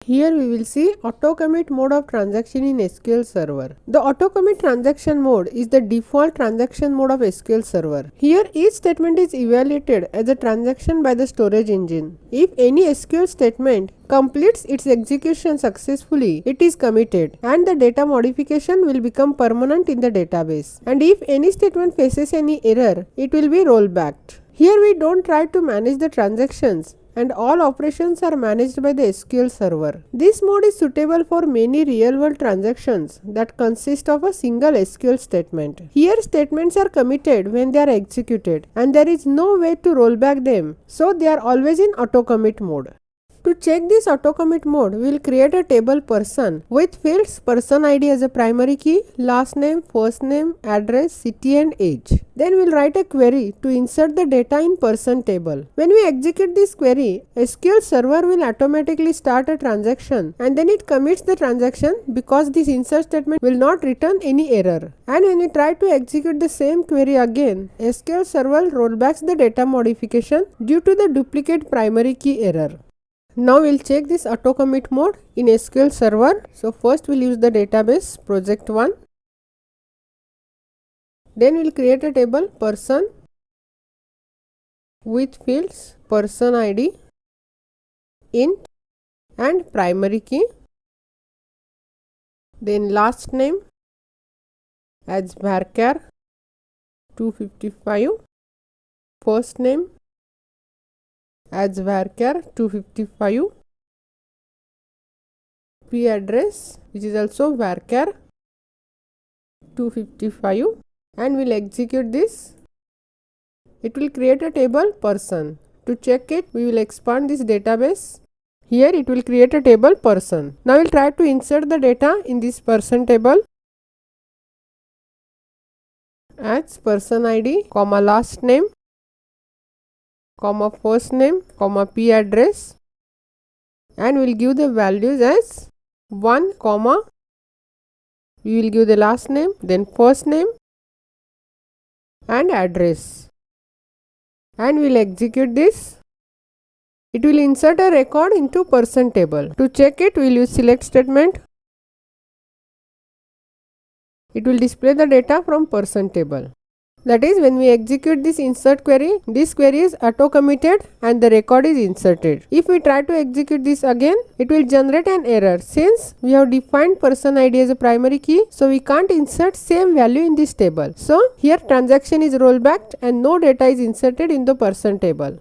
Here we will see auto commit mode of transaction in SQL Server. The auto commit transaction mode is the default transaction mode of SQL Server. Here each statement is evaluated as a transaction by the storage engine. If any SQL statement completes its execution successfully, it is committed and the data modification will become permanent in the database. And if any statement faces any error, it will be rollbacked. Here we don't try to manage the transactions, and all operations are managed by the SQL Server. This mode is suitable for many real-world transactions that consist of a single SQL statement. Here statements are committed when they are executed and there is no way to roll back them, so they are always in auto commit mode. To check this auto commit mode, we will create a table person with fields person ID as a primary key, last name, first name, address, city and age. Then we will write a query to insert the data in person table. When we execute this query, SQL Server will automatically start a transaction and then it commits the transaction because this insert statement will not return any error. And when we try to execute the same query again, SQL Server rollbacks the data modification due to the duplicate primary key error. Now we will check this auto commit mode in SQL Server. So first we will use the database project 1. Then we will create a table person with fields person ID, int and primary key. Then last name as varchar 255, first name as varchar 255, p address which is also varchar 255, and we'll execute this. It will create a table person. To check it, we will expand this database. Here it will create a table person. Now we'll try to insert the data in this person table as person ID, comma last name, comma first name, comma p address, and we will give the values as 1, comma, we will give the last name, then first name and address, and we will execute this. It will insert a record into person table. To check it, we will use select statement. It will display the data from person table. That is, when we execute this insert query, this query is auto committed and the record is inserted. If we try to execute this again, it will generate an error since we have defined person ID as a primary key, so we can't insert same value in this table. So here transaction is rollbacked and no data is inserted in the person table.